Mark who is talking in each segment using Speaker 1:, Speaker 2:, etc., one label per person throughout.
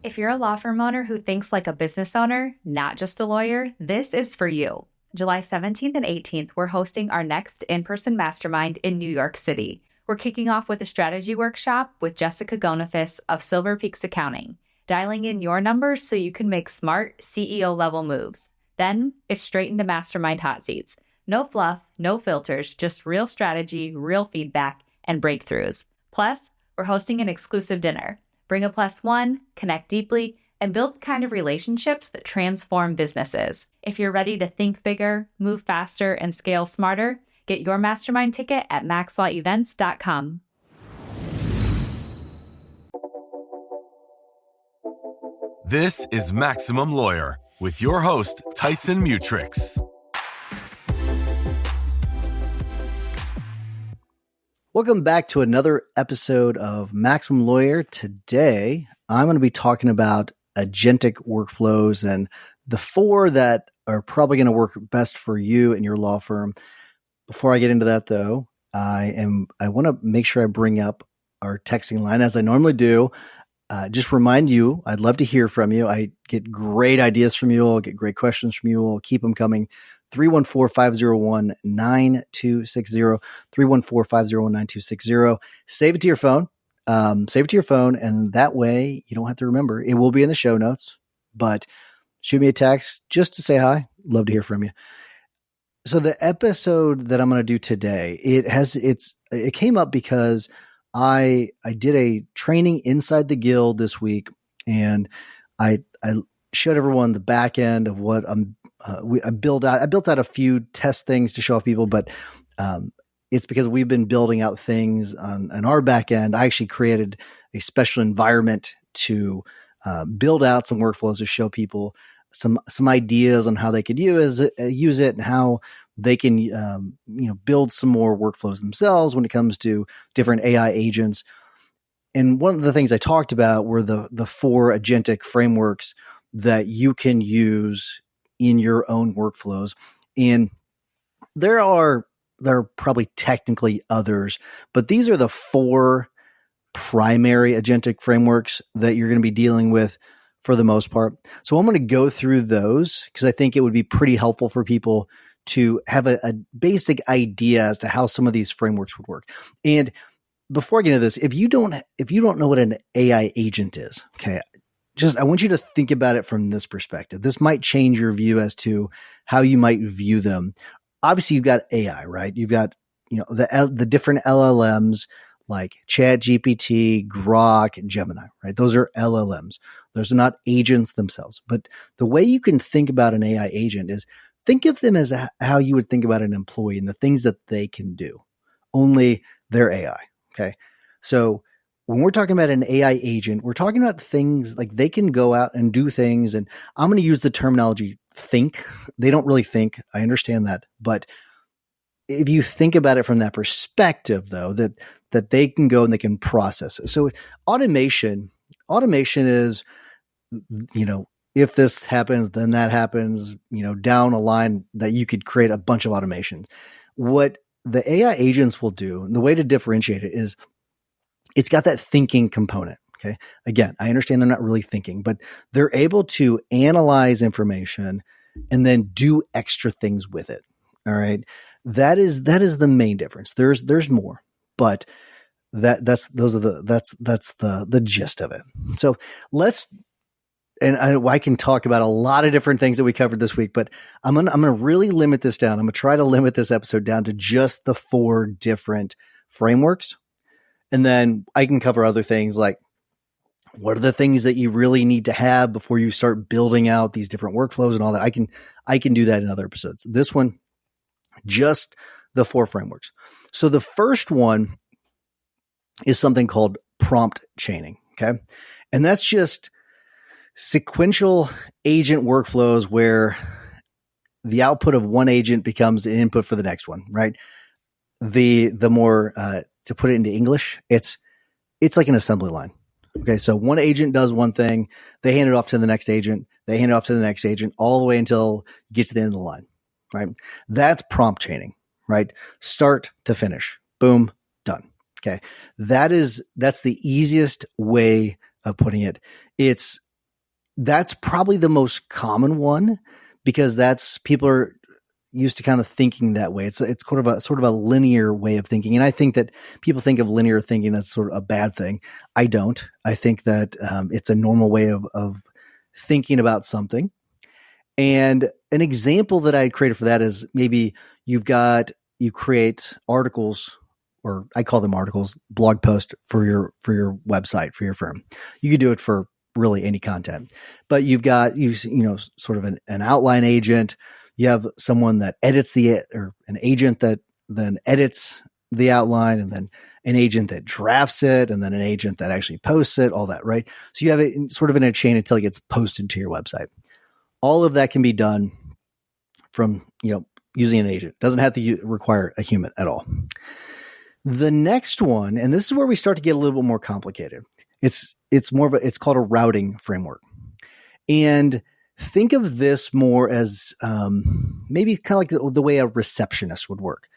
Speaker 1: If you're a law firm owner who thinks like a business owner, not just a lawyer, this is for you. July 17th and 18th, we're hosting our next in-person mastermind in New York City. We're kicking off with a strategy workshop with Jessica Gonifas of Silver Peaks Accounting, dialing in your numbers so you can make smart CEO-level moves. Then it's straight into mastermind hot seats. No fluff, no filters, just real strategy, real feedback, and breakthroughs. Plus, we're hosting an exclusive dinner. Bring a plus one, connect deeply, and build the kind of relationships that transform businesses. If you're ready to think bigger, move faster, and scale smarter, get your mastermind ticket at maxlawevents.com.
Speaker 2: This is Maximum Lawyer with your host, Tyson Mutrux.
Speaker 3: Welcome back to another episode of Maximum Lawyer. Today, I'm going to be talking about agentic workflows and the 4 that are probably going to work best for you and your law firm. Before I get into that, though, I want to make sure I bring up our texting line as I normally do. Just remind you, I'd love to hear from you. I get great ideas from you all, get great questions from you all. Keep them coming. 314-501-9260, 314-501-9260. Save it to your phone. And that way you don't have to remember. It will be in the show notes, but shoot me a text just to say hi. Love to hear from you. So the episode that I'm going to do today, it came up because I did a training inside the guild this week, and I showed everyone the back end of what I built out a few test things to show off people, but it's because we've been building out things on our back end. I actually created a special environment to build out some workflows to show people some ideas on how they could use it and how they can build some more workflows themselves when it comes to different AI agents. And one of the things I talked about were the 4 agentic frameworks that you can use in your own workflows. And there are probably technically others, but these are the 4 primary agentic frameworks that you're going to be dealing with for the most part. So I'm going to go through those because I think it would be pretty helpful for people to have a basic idea as to how some of these frameworks would work. And before I get into this, if you don't know what an AI agent is, okay, I want you to think about it from this perspective. This might change your view as to how you might view them. Obviously, you've got AI, right? You've got the different LLMs like ChatGPT, Grok, Gemini, right? Those are LLMs. Those are not agents themselves. But the way you can think about an AI agent is think of them as how you would think about an employee and the things that they can do. Only they're AI, okay? So when we're talking about an AI agent, we're talking about things like they can go out and do things. And I'm going to use the terminology think. They don't really think. I understand that. But if you think about it from that perspective, though, that they can go and they can process it. So automation is, if this happens, then that happens, down a line that you could create a bunch of automations. What the AI agents will do, and the way to differentiate it is, it's got that thinking component. Okay. Again, I understand they're not really thinking, but they're able to analyze information and then do extra things with it. All right. That is the main difference. There's more, but that's the gist of it. So I can talk about a lot of different things that we covered this week, but I'm going to really limit this down. I'm going to try to limit this episode down to just the 4 different frameworks. And then I can cover other things like what are the things that you really need to have before you start building out these different workflows and all that. I can do that in other episodes. This one, just the 4 frameworks. So the first one is something called prompt chaining. Okay. And that's just sequential agent workflows where the output of one agent becomes an input for the next one, right? The more, to put it into English, it's like an assembly line. Okay. So one agent does one thing, they hand it off to the next agent, they hand it off to the next agent, all the way until you get to the end of the line, right? That's prompt chaining, right? Start to finish. Boom, done. Okay. That's the easiest way of putting it. It's that's probably the most common one because that's people are used to kind of thinking that way. It's sort of a linear way of thinking. And I think that people think of linear thinking as sort of a bad thing. I don't. I think that it's a normal way of thinking about something. And an example that I created for that is maybe you create articles, or I call them articles, blog post for your website, for your firm. You could do it for really any content, but you've got, sort of an outline agent. You have someone that edits or an agent that then edits the outline, and then an agent that drafts it, and then an agent that actually posts it, all that, right? So you have it sort of in a chain until it gets posted to your website. All of that can be done from, using an agent. It doesn't have to require a human at all. The next one, and this is where we start to get a little bit more complicated. It's called a routing framework. And think of this more as maybe kind of like the way a receptionist would work.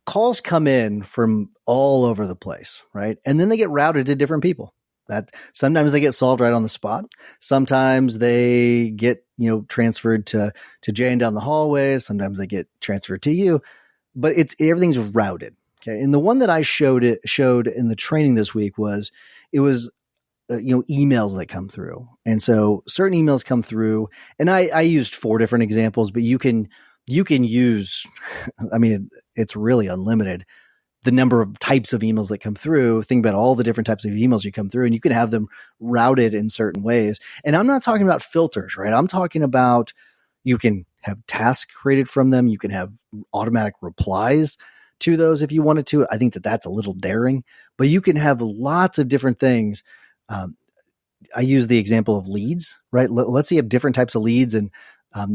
Speaker 3: Calls come in from all over the place, right? And then they get routed to different people. That sometimes they get solved right on the spot. Sometimes they get, transferred to Jane down the hallway. Sometimes they get transferred to you, but everything's routed. Okay. And the one that I showed in the training this week was emails that come through. And so certain emails come through, and I used 4 different examples, but you can use, it's really unlimited, the number of types of emails that come through. Think about all the different types of emails you come through, and you can have them routed in certain ways. And I'm not talking about filters, right? I'm talking about, you can have tasks created from them. You can have automatic replies to those if you wanted to. I think that's a little daring, but you can have lots of different things. I use the example of leads, right? Let's say you have different types of leads, and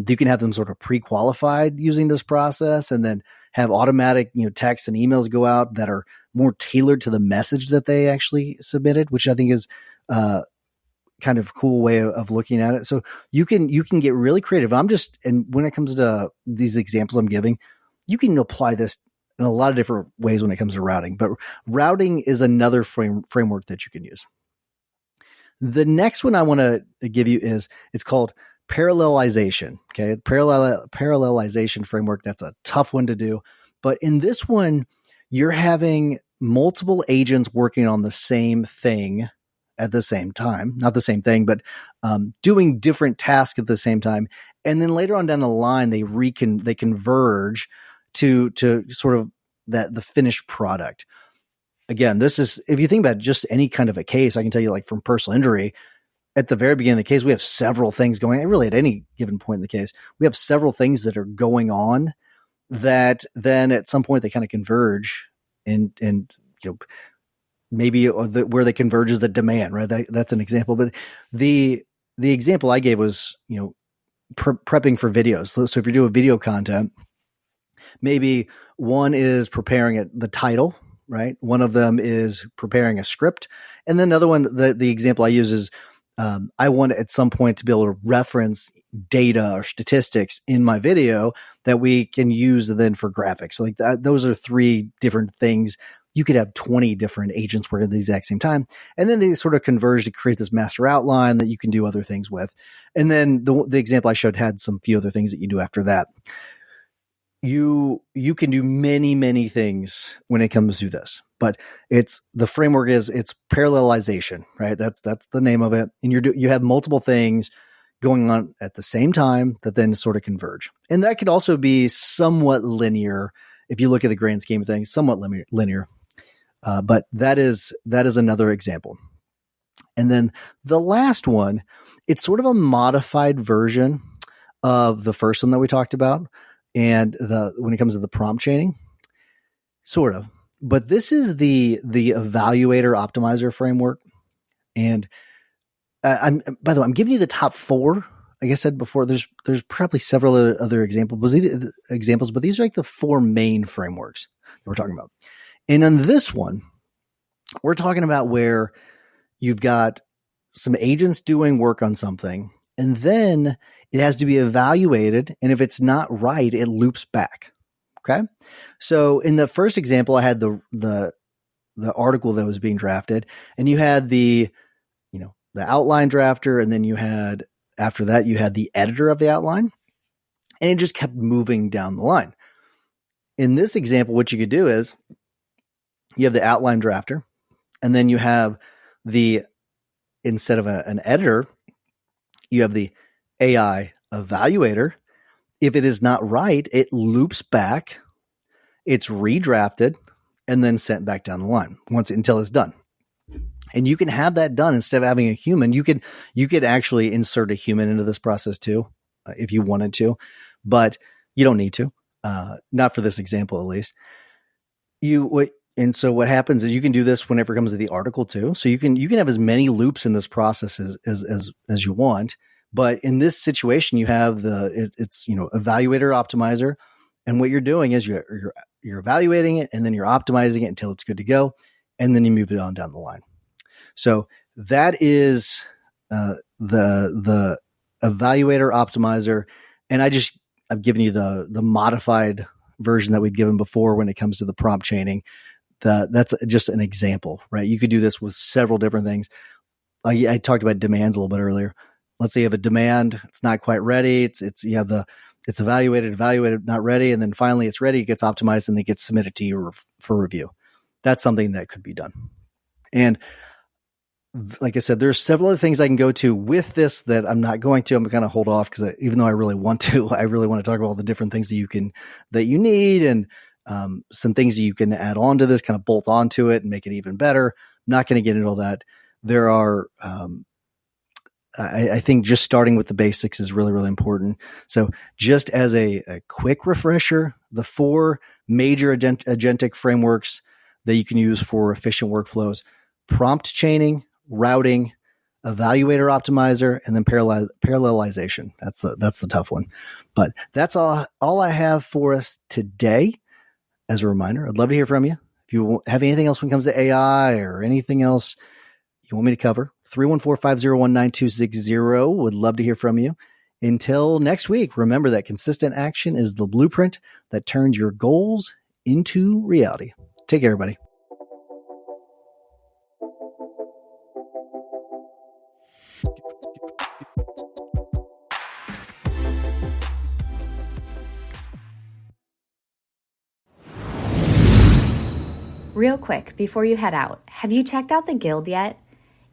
Speaker 3: you can have them sort of pre-qualified using this process, and then have automatic, texts and emails go out that are more tailored to the message that they actually submitted, which I think is kind of cool way of looking at it. So you can get really creative. And when it comes to these examples I'm giving, you can apply this in a lot of different ways when it comes to routing, but routing is another framework that you can use. The next one I want to give you it's called parallelization. Okay. Parallelization framework. That's a tough one to do, but in this one, you're having multiple agents working on the same thing at the same time, not the same thing, but doing different tasks at the same time. And then later on down the line, they converge to sort of the finished product. Again, this is, if you think about just any kind of a case, I can tell you, like from personal injury, at the very beginning of the case, we have several things going on. Really, at any given point in the case, we have several things that are going on that then at some point they kind of converge, and maybe where they converge is the demand, right? That's an example. But the example I gave was, prepping for videos. So if you're doing video content, maybe one is preparing the title, right? One of them is preparing a script. And then another one, the example I use is, I want at some point to be able to reference data or statistics in my video that we can use then for graphics. Like that, those are 3 different things. You could have 20 different agents working at the exact same time. And then they sort of converge to create this master outline that you can do other things with. And then the example I showed had some few other things that you do after that. You can do many, many things when it comes to this, but the framework it's parallelization, right? That's the name of it. And you have multiple things going on at the same time that then sort of converge. And that could also be somewhat linear if you look at the grand scheme of things, somewhat linear. But that is another example. And then the last one, it's sort of a modified version of the first one that we talked about. And when it comes to the prompt chaining, sort of, but this is the Evaluator Optimizer Framework. And by the way, I'm giving you the top 4. Like I said before, there's probably several other examples, but these are like the 4 main frameworks that we're talking about. And on this one, we're talking about where you've got some agents doing work on something, and then it has to be evaluated. And if it's not right, it loops back. Okay. So in the first example, I had the article that was being drafted, and you had the outline drafter, and then after that you had the editor of the outline, and it just kept moving down the line. In this example, what you could do is you have the outline drafter, and then you have instead of an editor, you have the AI evaluator. If it is not right, it loops back, it's redrafted, and then sent back down the line until it's done. And you can have that done instead of having a human. You could actually insert a human into this process too, if you wanted to, but you don't need to. Not for this example, at least. And so what happens is you can do this whenever it comes to the article too. So you can have as many loops in this process as you want. But in this situation, you have it's Evaluator Optimizer, and what you're doing is you're evaluating it, and then you're optimizing it until it's good to go, and then you move it on down the line. So that is the Evaluator Optimizer, and I've given you the modified version that we'd given before when it comes to the prompt chaining. That's just an example, right? You could do this with several different things. I talked about demands a little bit earlier. Let's say you have a demand, it's not quite ready. It's evaluated, not ready, and then finally it's ready, it gets optimized, and it gets submitted to you for review. That's something that could be done. And like I said, there's several other things I can go to with this that I'm not going to. I'm going to hold off because even though I really want to talk about all the different things that you need, and some things that you can add on to this, kind of bolt onto it and make it even better. I'm not going to get into all that. There are, I think just starting with the basics is really, really important. So just as a quick refresher, the 4 major agentic frameworks that you can use for efficient workflows: prompt chaining, routing, evaluator optimizer, and then parallelization. That's the tough one. But that's all I have for us today. As a reminder, I'd love to hear from you. If you have anything else when it comes to AI or anything else you want me to cover, 314-501-9260. Would love to hear from you. Until next week, remember that consistent action is the blueprint that turns your goals into reality. Take care, everybody.
Speaker 1: Real quick, before you head out, have you checked out the Guild yet?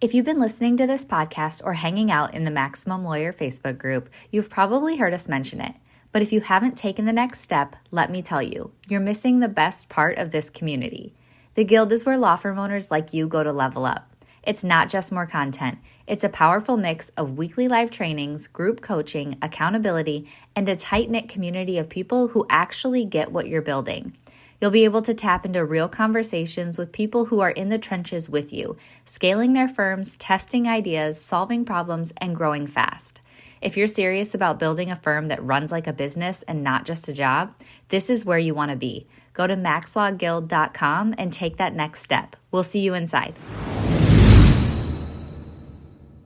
Speaker 1: If you've been listening to this podcast or hanging out in the Maximum Lawyer Facebook group, you've probably heard us mention it. But if you haven't taken the next step, let me tell you, you're missing the best part of this community. The Guild is where law firm owners like you go to level up. It's not just more content. It's a powerful mix of weekly live trainings, group coaching, accountability, and a tight-knit community of people who actually get what you're building. You'll be able to tap into real conversations with people who are in the trenches with you, scaling their firms, testing ideas, solving problems, and growing fast. If you're serious about building a firm that runs like a business and not just a job, this is where you want to be. Go to maxlawguild.com and take that next step. We'll see you inside.